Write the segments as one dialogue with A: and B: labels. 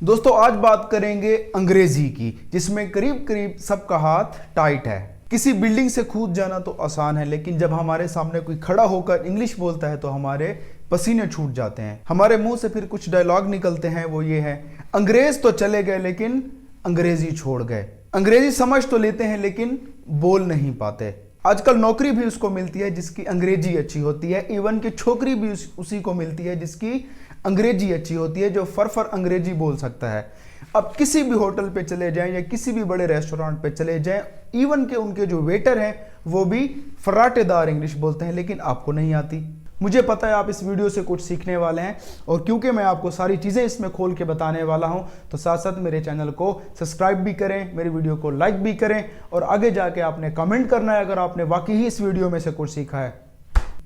A: दोस्तों आज बात करेंगे अंग्रेजी की, जिसमें करीब करीब सबका हाथ टाइट है। किसी बिल्डिंग से कूद जाना तो आसान है, लेकिन जब हमारे सामने कोई खड़ा होकर इंग्लिश बोलता है तो हमारे पसीने छूट जाते हैं। हमारे मुंह से फिर कुछ डायलॉग निकलते हैं, वो ये है, अंग्रेज तो चले गए लेकिन अंग्रेजी छोड़ गए। अंग्रेजी समझ तो लेते हैं लेकिन बोल नहीं पाते। आजकल नौकरी भी उसको मिलती है जिसकी अंग्रेजी अच्छी होती है, इवन की छोकरी भी उसी को मिलती है जिसकी अंग्रेजी अच्छी होती है, जो फर अंग्रेजी बोल सकता है। अब किसी भी होटल पे चले जाएं या किसी भी बड़े रेस्टोरेंट पे चले जाएं, इवन के उनके जो वेटर हैं वो भी फर्राटेदार इंग्लिश बोलते हैं, लेकिन आपको नहीं आती। मुझे पता है आप इस वीडियो से कुछ सीखने वाले हैं, और क्योंकि मैं आपको सारी चीज़ें इसमें खोल के बताने वाला हूं, तो साथ साथ मेरे चैनल को सब्सक्राइब भी करें, मेरी वीडियो को लाइक भी करें, और आगे जाके आपने कमेंट करना है अगर आपने वाकई ही इस वीडियो में से कुछ सीखा है।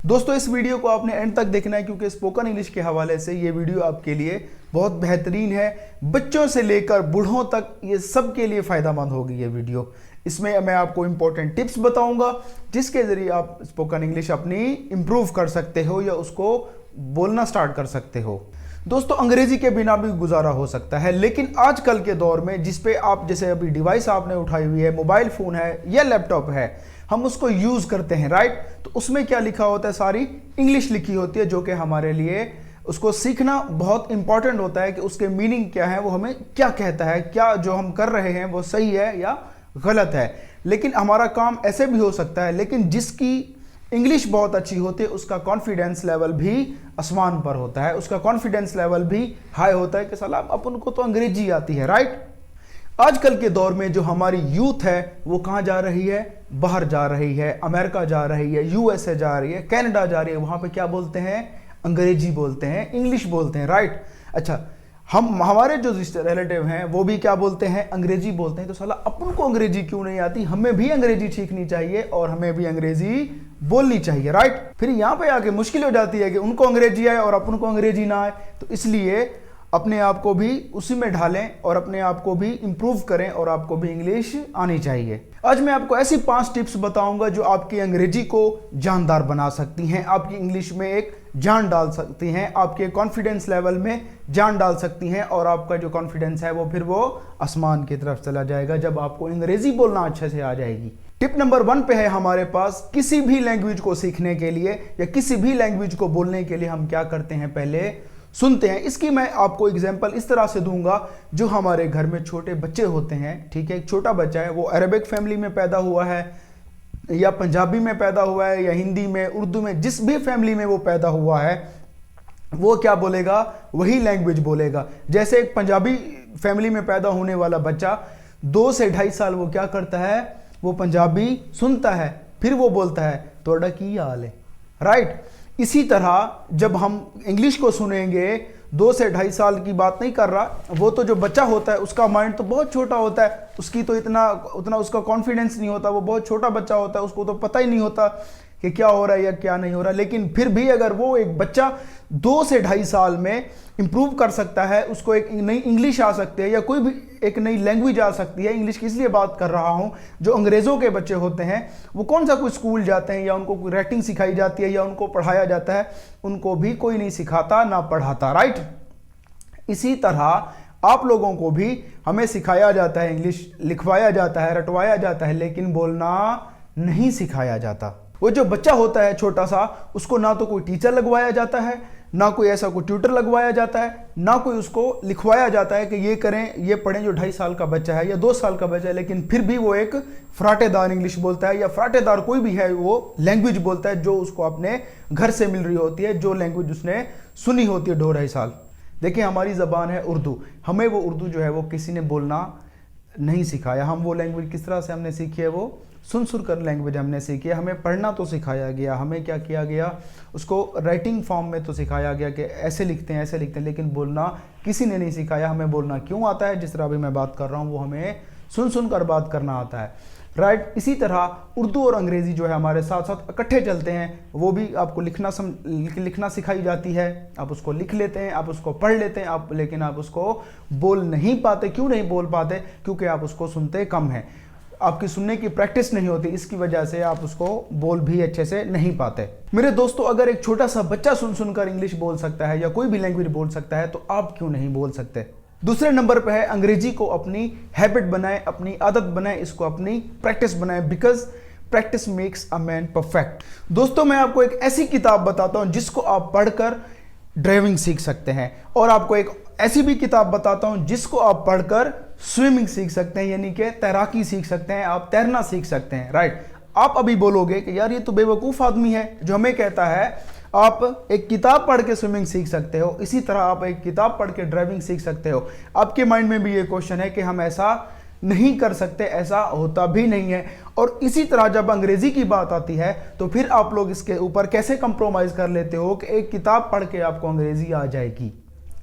A: दोस्तों इस वीडियो को आपने एंड तक देखना है, क्योंकि स्पोकन इंग्लिश के हवाले से ये वीडियो आपके लिए बहुत बेहतरीन है। बच्चों से लेकर बूढ़ों तक ये सब के लिए फ़ायदेमंद होगी ये वीडियो। इसमें मैं आपको इंपॉर्टेंट टिप्स बताऊंगा जिसके ज़रिए आप स्पोकन इंग्लिश अपनी इम्प्रूव कर सकते हो या उसको बोलना स्टार्ट कर सकते हो। दोस्तों अंग्रेजी के बिना भी गुजारा हो सकता है, लेकिन आजकल के दौर में जिस पे आप जैसे अभी डिवाइस आपने उठाई हुई है, मोबाइल फ़ोन है या लैपटॉप है, हम उसको यूज़ करते हैं, राइट। तो उसमें क्या लिखा होता है, सारी इंग्लिश लिखी होती है, जो कि हमारे लिए उसको सीखना बहुत इंपॉर्टेंट होता है कि उसके मीनिंग क्या है, वो हमें क्या कहता है, क्या जो हम कर रहे हैं वो सही है या गलत है। लेकिन हमारा काम ऐसे भी हो सकता है, लेकिन जिसकी इंग्लिश बहुत अच्छी होती है उसका कॉन्फिडेंस लेवल भी आसमान पर होता है, उसका कॉन्फिडेंस लेवल भी हाई होता है कि साला अपन को तो अंग्रेजी आती है, राइट। आजकल के दौर में जो हमारी यूथ है वो कहाँ जा रही है, बाहर जा रही है, अमेरिका जा रही है, यूएसए जा रही है, कनाडा जा रही है। वहाँ पे क्या बोलते हैं, अंग्रेजी बोलते हैं, इंग्लिश बोलते हैं, राइट। अच्छा, हमारे जो रिलेटिव हैं वो भी क्या बोलते हैं, अंग्रेजी बोलते हैं। तो साला अपन को अंग्रेजी क्यों नहीं आती, हमें भी अंग्रेजी सीखनी चाहिए और हमें भी अंग्रेजी बोलनी चाहिए, राइट। फिर यहाँ पे आके मुश्किल हो जाती है कि उनको अंग्रेजी आए और अपन को अंग्रेजी ना आए, तो इसलिए अपने आप को भी उसी में ढालें और अपने आप को भी इम्प्रूव करें और आपको भी इंग्लिश आनी चाहिए। आज मैं आपको ऐसी 5 टिप्स बताऊंगा जो आपकी अंग्रेजी को जानदार बना सकती हैं, आपकी इंग्लिश में एक जान डाल सकती हैं, आपके कॉन्फिडेंस लेवल में जान डाल सकती हैं, और आपका जो कॉन्फिडेंस है वो फिर वो आसमान की तरफ चला जाएगा जब आपको अंग्रेजी बोलना अच्छे से आ जाएगी। टिप नंबर 1 पे है हमारे पास, किसी भी लैंग्वेज को सीखने के लिए या किसी भी लैंग्वेज को बोलने के लिए हम क्या करते हैं, पहले सुनते हैं। इसकी मैं आपको एग्जांपल इस तरह से दूंगा, जो हमारे घर में छोटे बच्चे होते हैं, ठीक है, एक छोटा बच्चा है, वो अरबिक फैमिली में पैदा हुआ है या पंजाबी में पैदा हुआ है या हिंदी में, उर्दू में, जिस भी फैमिली में वो पैदा हुआ है वो क्या बोलेगा, वही लैंग्वेज बोलेगा। जैसे एक पंजाबी फैमिली में पैदा होने वाला बच्चा 2 से 2.5 साल वो क्या करता है, वो पंजाबी सुनता है, फिर वो बोलता है तोड़ा की हाल है, राइट। इसी तरह जब हम इंग्लिश को सुनेंगे, 2 से 2.5 साल की बात नहीं कर रहा, वो तो जो बच्चा होता है उसका माइंड तो बहुत छोटा होता है, उसकी तो उतना उसका कॉन्फिडेंस नहीं होता, वो बहुत छोटा बच्चा होता है, उसको तो पता ही नहीं होता कि क्या हो रहा है या क्या नहीं हो रहा। लेकिन फिर भी अगर वो एक बच्चा 2 से 2.5 साल में इंप्रूव कर सकता है, उसको एक नई इंग्लिश आ सकती है या कोई भी एक नई लैंग्वेज आ सकती है। इंग्लिश की इसलिए बात कर रहा हूं, जो अंग्रेज़ों के बच्चे होते हैं वो कौन सा कोई स्कूल जाते हैं या उनको कोई राइटिंग सिखाई जाती है या उनको पढ़ाया जाता है, उनको भी कोई नहीं सिखाता ना पढ़ाता, राइट। इसी तरह आप लोगों को भी हमें सिखाया जाता है, इंग्लिश लिखवाया जाता है, रटवाया जाता है, लेकिन बोलना नहीं सिखाया जाता। वो जो बच्चा होता है छोटा सा, उसको ना तो कोई टीचर लगवाया जाता है, ना कोई ऐसा कोई ट्यूटर लगवाया जाता है, ना कोई उसको लिखवाया जाता है कि ये करें, ये पढ़ें। जो 2.5 साल का बच्चा है या 2 साल का बच्चा है, लेकिन फिर भी वो एक फराटेदार इंग्लिश बोलता है, या फराटेदार कोई भी है वो लैंग्वेज बोलता है जो उसको अपने घर से मिल रही होती है, जो लैंग्वेज उसने सुनी होती है 2-2.5 साल। देखिए हमारी ज़बान है उर्दू, हमें वो उर्दू जो है वो किसी ने बोलना नहीं सिखाया। हम वो लैंग्वेज किस तरह से हमने सीखी है, वो सुन कर लैंग्वेज हमने सीखी है। हमें पढ़ना तो सिखाया गया, हमें क्या किया गया, उसको राइटिंग फॉर्म में तो सिखाया गया कि ऐसे लिखते हैं ऐसे लिखते हैं, लेकिन बोलना किसी ने नहीं सिखाया। हमें बोलना क्यों आता है, जिस तरह अभी मैं बात कर रहा हूँ, वो हमें सुन कर बात करना आता है, राइट। इसी तरह उर्दू और अंग्रेज़ी जो है हमारे साथ साथ इकट्ठे चलते हैं। वो भी आपको लिखना सिखाई जाती है, आप उसको लिख लेते हैं, आप उसको पढ़ लेते हैं, लेकिन आप उसको बोल नहीं पाते। क्यों नहीं बोल पाते, क्योंकि आप उसको सुनते कम हैं, आपकी सुनने की प्रैक्टिस नहीं होती, इसकी वजह से आप उसको बोल भी अच्छे से नहीं पाते। मेरे दोस्तों, अगर एक छोटा सा बच्चा सुनकर इंग्लिश बोल सकता है या कोई भी लैंग्वेज बोल सकता है, तो आप क्यों नहीं बोल सकते। दूसरे नंबर पे है अंग्रेजी को अपनी हैबिट बनाए, अपनी आदत बनाए, इसको अपनी प्रैक्टिस बनाए, because practice makes a man perfect. दोस्तों मैं आपको एक ऐसी किताब बताता हूं जिसको आप पढ़कर ड्राइविंग सीख सकते हैं, और आपको एक ऐसी भी किताब बताता हूं जिसको आप पढ़कर स्विमिंग सीख सकते हैं, यानी कि तैराकी सीख सकते हैं, आप तैरना सीख सकते हैं। राइट। आप अभी बोलोगे कि यार ये तो बेवकूफ आदमी है जो हमें कहता है आप एक किताब पढ़ के स्विमिंग सीख सकते हो, इसी तरह आप एक किताब पढ़ के ड्राइविंग सीख सकते हो। आपके माइंड में भी ये क्वेश्चन है कि हम ऐसा नहीं कर सकते, ऐसा होता भी नहीं है। और इसी तरह जब अंग्रेजी की बात आती है तो फिर आप लोग इसके ऊपर कैसे कंप्रोमाइज कर लेते हो कि एक किताब पढ़ के आपको अंग्रेजी आ जाएगी।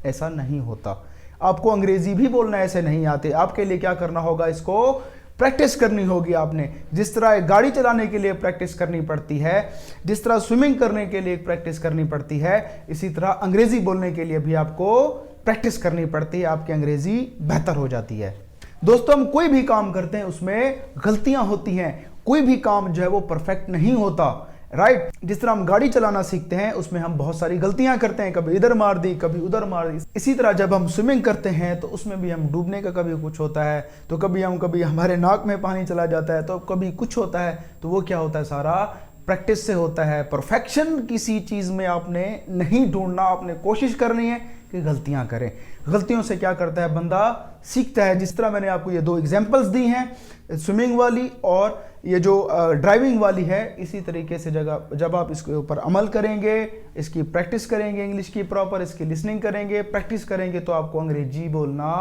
A: ऐसा नहीं होता। आपको अंग्रेजी भी बोलना ऐसे नहीं आते। आपके लिए क्या करना होगा, इसको प्रैक्टिस करनी होगी। आपने जिस तरह गाड़ी चलाने के लिए प्रैक्टिस करनी पड़ती है, जिस तरह स्विमिंग करने के लिए प्रैक्टिस करनी पड़ती है, इसी तरह अंग्रेजी बोलने के लिए भी आपको प्रैक्टिस करनी पड़ती है। आपकी अंग्रेजी बेहतर हो जाती है। दोस्तों हम कोई भी काम करते हैं उसमें गलतियां होती हैं, कोई भी काम जो है वो परफेक्ट नहीं होता। राइट। जिस तरह हम गाड़ी चलाना सीखते हैं उसमें हम बहुत सारी गलतियां करते हैं, कभी इधर मार दी, कभी उधर मार दी। इसी तरह जब हम स्विमिंग करते हैं तो उसमें भी हम डूबने का कभी कुछ होता है, तो कभी हमारे नाक में पानी चला जाता है, तो कभी कुछ होता है। तो वो क्या होता है, सारा प्रैक्टिस से होता है। परफेक्शन किसी चीज़ में आपने नहीं ढूंढना, आपने कोशिश करनी है कि गलतियां करें। गलतियों से क्या करता है, बंदा सीखता है। जिस तरह मैंने आपको ये दो एग्जांपल्स दी हैं, स्विमिंग वाली और ये जो ड्राइविंग वाली है, इसी तरीके से जब आप इसके ऊपर अमल करेंगे, इसकी प्रैक्टिस करेंगे, इंग्लिश की प्रॉपर इसकी लिसनिंग करेंगे, प्रैक्टिस करेंगे, तो आपको अंग्रेजी बोलना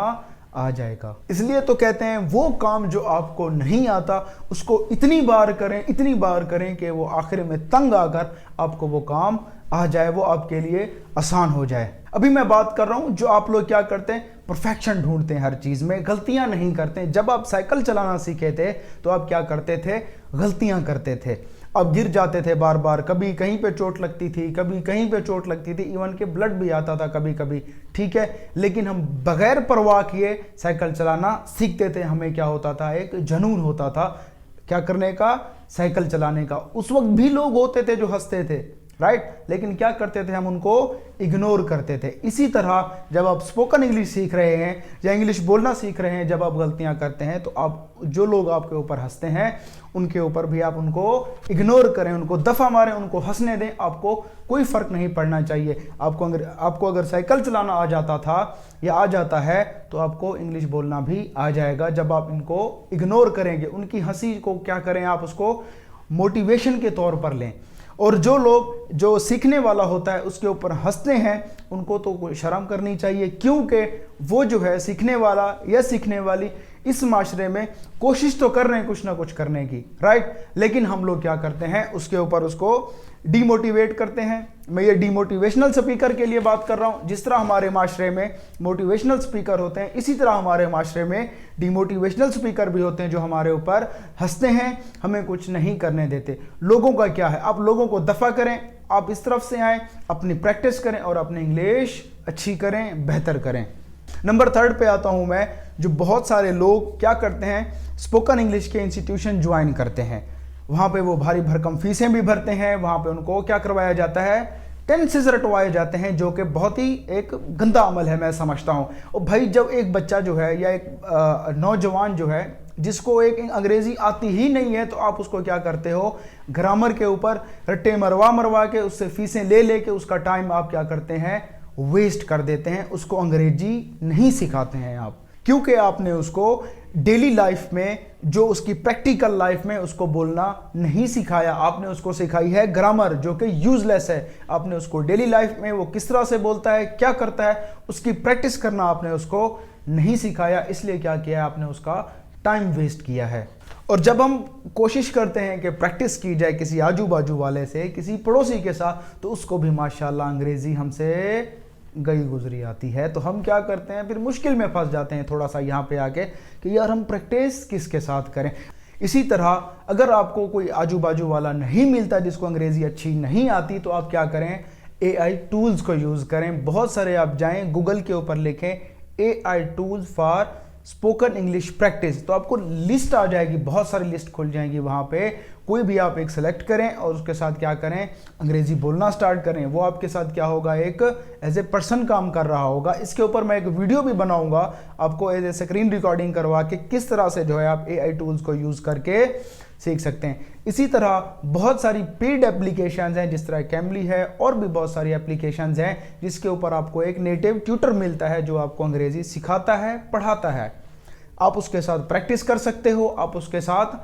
A: आ जाएगा। इसलिए तो कहते हैं वो काम जो आपको नहीं आता उसको इतनी बार करें कि वो आखिर में तंग आकर आपको वो काम आ जाए, वो आपके लिए आसान हो जाए। अभी मैं बात कर रहा हूं जो आप लोग क्या करते हैं, परफेक्शन ढूंढते हैं हर चीज में, गलतियां नहीं करते हैं। जब आप साइकिल चलाना सीखे थे तो आप क्या करते थे, गलतियां करते थे। अब गिर जाते थे बार बार, कभी कहीं पे चोट लगती थी, कभी कहीं पे चोट लगती थी, इवन के ब्लड भी आता था कभी कभी, ठीक है। लेकिन हम बगैर परवाह किए साइकिल चलाना सीखते थे। हमें क्या होता था, एक जुनून होता था क्या करने का, साइकिल चलाने का। उस वक्त भी लोग होते थे जो हंसते थे, राइट। लेकिन क्या करते थे, हम उनको इग्नोर करते थे। इसी तरह जब आप स्पोकन इंग्लिश सीख रहे हैं या इंग्लिश बोलना सीख रहे हैं, जब आप गलतियां करते हैं तो आप जो लोग आपके ऊपर हंसते हैं उनके ऊपर भी आप उनको इग्नोर करें, उनको दफा मारें, उनको हंसने दें। आपको कोई फर्क नहीं पड़ना चाहिए। आपको अगर साइकिल चलाना आ जाता था या आ जाता है तो आपको इंग्लिश बोलना भी आ जाएगा। जब आप इनको इग्नोर करेंगे, उनकी हंसी को क्या करें, आप उसको मोटिवेशन के तौर पर लें। और जो लोग जो सीखने वाला होता है उसके ऊपर हंसते हैं, उनको तो कोई शर्म करनी चाहिए, क्योंकि वो जो है सीखने वाला या सीखने वाली इस माशरे में कोशिश तो कर रहे हैं कुछ ना कुछ करने की, राइट। लेकिन हम लोग क्या करते हैं, उसके ऊपर उसको डीमोटिवेट करते हैं। मैं ये डीमोटिवेशनल स्पीकर के लिए बात कर रहा हूँ। जिस तरह हमारे माशरे में मोटिवेशनल स्पीकर होते हैं, इसी तरह हमारे माशरे में डीमोटिवेशनल स्पीकर भी होते हैं जो हमारे ऊपर हंसते हैं, हमें कुछ नहीं करने देते। लोगों का क्या है, आप लोगों को दफा करें, आप इस तरफ से आएँ, अपनी प्रैक्टिस करें और अपनी इंग्लिश अच्छी करें, बेहतर करें। नंबर 3 पे आता हूं मैं, जो बहुत सारे लोग क्या करते हैं, स्पोकन इंग्लिश के इंस्टीट्यूशन ज्वाइन करते हैं। वहां पे वो भारी भरकम फीसें भी भरते हैं, वहां पे उनको क्या करवाया जाता है, टेंसेस रटवाए जाते हैं, जो कि बहुत ही एक गंदा अमल है मैं समझता हूं। और भाई जब एक बच्चा जो है या एक नौजवान जो है जिसको एक अंग्रेजी आती ही नहीं है, तो आप उसको क्या करते हो, ग्रामर के ऊपर रट्टे मरवा के उससे फीसें ले के उसका टाइम आप क्या करते हैं, वेस्ट कर देते हैं। उसको अंग्रेजी नहीं सिखाते हैं आप, क्योंकि आपने उसको डेली लाइफ में, जो उसकी प्रैक्टिकल लाइफ में उसको बोलना नहीं सिखाया। आपने उसको सिखाई है ग्रामर, जो कि यूजलेस है। आपने उसको डेली लाइफ में वो किस तरह से बोलता है, क्या करता है, उसकी प्रैक्टिस करना आपने उसको नहीं सिखाया। इसलिए क्या किया, आपने उसका टाइम वेस्ट किया है। और जब हम कोशिश करते हैं कि प्रैक्टिस की जाए किसी आजू बाजू वाले से, किसी पड़ोसी के साथ, तो उसको भी माशाल्लाह अंग्रेजी हमसे गई गुजरी आती है। तो हम क्या करते हैं, फिर मुश्किल में फंस जाते हैं थोड़ा सा यहाँ पे आके कि यार हम प्रैक्टिस किसके साथ करें। इसी तरह अगर आपको कोई आजू बाजू वाला नहीं मिलता जिसको अंग्रेजी अच्छी नहीं आती, तो आप क्या करें, AI टूल्स को यूज़ करें। बहुत सारे आप जाएं गूगल के ऊपर लिखें AI tools for spoken English practice, तो आपको लिस्ट आ जाएगी, बहुत सारी लिस्ट खुल जाएंगी। वहां पे कोई भी आप एक सेलेक्ट करें और उसके साथ क्या करें, अंग्रेजी बोलना स्टार्ट करें। वो आपके साथ क्या होगा, एक एज ए पर्सन काम कर रहा होगा। इसके ऊपर मैं एक वीडियो भी बनाऊंगा आपको एज ए स्क्रीन रिकॉर्डिंग करवा के, किस तरह से जो है आप AI टूल्स को यूज़ करके सीख सकते हैं। इसी तरह बहुत सारी पेड एप्लीकेशंस हैं, जिस तरह कैमली है, और भी बहुत सारी एप्लीकेशंस हैं जिसके ऊपर आपको एक नेटिव ट्यूटर मिलता है जो आपको अंग्रेजी सिखाता है, पढ़ाता है। आप उसके साथ प्रैक्टिस कर सकते हो, आप उसके साथ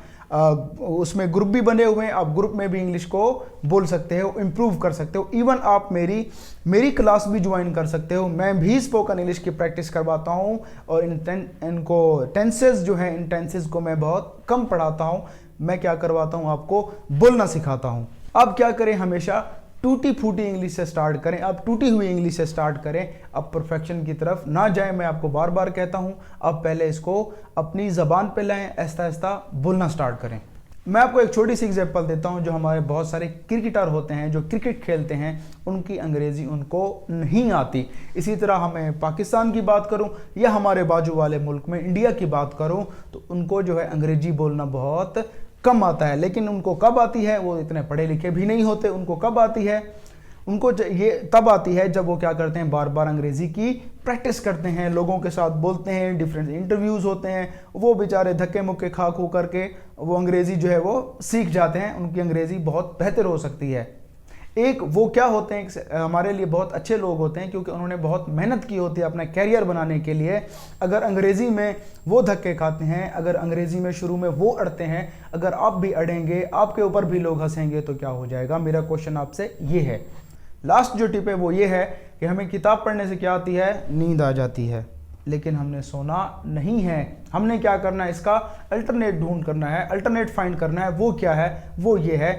A: उसमें ग्रुप भी बने हुए हैं, आप ग्रुप में भी इंग्लिश को बोल सकते हो, इम्प्रूव कर सकते हो। इवन आप मेरी क्लास भी ज्वाइन कर सकते हो। मैं भी स्पोकन इंग्लिश की प्रैक्टिस करवाता हूँ और इनको टेंसेस जो है, इन टेंसेस को मैं बहुत कम पढ़ाता हूँ। मैं क्या करवाता हूँ, आपको बोलना सिखाता हूँ। अब क्या करें, हमेशा टूटी फूटी इंग्लिश से स्टार्ट करें, अब टूटी हुई इंग्लिश से स्टार्ट करें, अब परफेक्शन की तरफ ना जाएं। मैं आपको बार बार कहता हूं, अब पहले इसको अपनी ज़बान पे लाएं, आहिस्ता आहिस्ता बोलना स्टार्ट करें। मैं आपको एक छोटी सी एग्जांपल देता हूं। जो हमारे बहुत सारे क्रिकेटर होते हैं, जो क्रिकेट खेलते हैं, उनकी अंग्रेज़ी उनको नहीं आती। इसी तरह हमें पाकिस्तान की बात करूं या हमारे बाजू वाले मुल्क में इंडिया की बात करूं, तो उनको जो है अंग्रेजी बोलना बहुत कम आता है। लेकिन उनको कब आती है, वो इतने पढ़े लिखे भी नहीं होते। उनको कब आती है, उनको ये तब आती है जब वो क्या करते हैं, बार बार अंग्रेजी की प्रैक्टिस करते हैं, लोगों के साथ बोलते हैं, डिफरेंट इंटरव्यूज़ होते हैं। वो बेचारे धक्के मुक्के खा खू करके वो अंग्रेज़ी जो है वो सीख जाते हैं। उनकी अंग्रेज़ी बहुत बेहतर हो सकती है। एक वो क्या होते हैं, हमारे लिए बहुत अच्छे लोग होते हैं, क्योंकि उन्होंने बहुत मेहनत की होती है अपना कैरियर बनाने के लिए। अगर अंग्रेज़ी में वो धक्के खाते हैं, अगर अंग्रेज़ी में शुरू में वो अड़ते हैं, अगर आप भी अड़ेंगे, आपके ऊपर भी लोग हंसेंगे, तो क्या हो जाएगा। मेरा क्वेश्चन आपसे ये है, लास्ट जो टिप है वो ये है कि हमें किताब पढ़ने से क्या आती है, नींद आ जाती है, लेकिन हमने सोना नहीं है। हमने क्या करना है, इसका अल्टरनेट ढूंढ करना है, अल्टरनेट फाइंड करना है। वो क्या है, वो ये है,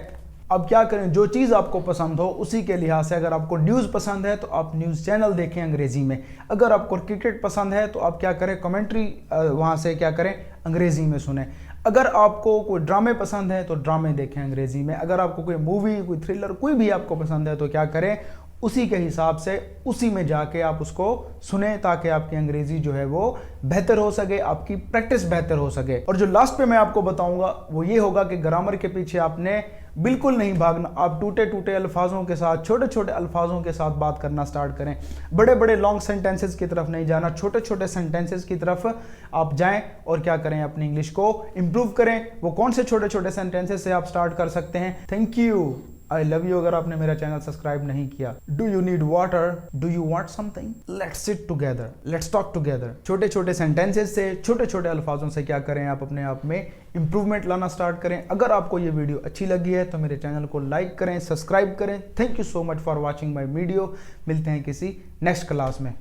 A: अब क्या करें, जो चीज़ आपको पसंद हो उसी के लिहाज से, अगर आपको न्यूज़ पसंद है तो आप न्यूज़ चैनल देखें अंग्रेज़ी में। अगर आपको क्रिकेट पसंद है तो आप क्या करें, कमेंट्री वहाँ से क्या करें, अंग्रेज़ी में सुने। अगर आपको कोई ड्रामे पसंद है तो ड्रामे देखें अंग्रेज़ी में। अगर आपको कोई मूवी, कोई थ्रिलर, कोई भी आपको पसंद है तो क्या करें, उसी के हिसाब से उसी में जाके आप उसको सुने, ताकि आपकी अंग्रेज़ी जो है वो बेहतर हो सके, आपकी प्रैक्टिस बेहतर हो सके। और जो लास्ट पे मैं आपको बताऊंगा वो ये होगा कि ग्रामर के पीछे आपने बिल्कुल नहीं भागना। आप टूटे टूटे अल्फाजों के साथ, छोटे छोटे अल्फाजों के साथ बात करना स्टार्ट करें। बड़े बड़े लॉन्ग सेंटेंसेस की तरफ नहीं जाना, छोटे छोटे सेंटेंसेस की तरफ आप जाएं और क्या करें, अपनी इंग्लिश को इम्प्रूव करें। वो कौन से छोटे छोटे सेंटेंसेस से आप स्टार्ट कर सकते हैं। Thank you, I love you. अगर आपने मेरा चैनल सब्सक्राइब नहीं किया, do you need water, do you want something, let's sit together, let's talk together. छोटे छोटे सेंटेंसेस से, छोटे छोटे अल्फाजों से क्या करें, आप अपने आप में इंप्रूवमेंट लाना स्टार्ट करें। अगर आपको ये वीडियो अच्छी लगी है तो मेरे चैनल को लाइक करें, सब्सक्राइब करें। Thank you so much for watching my video. मिलते हैं किसी नेक्स्ट क्लास में।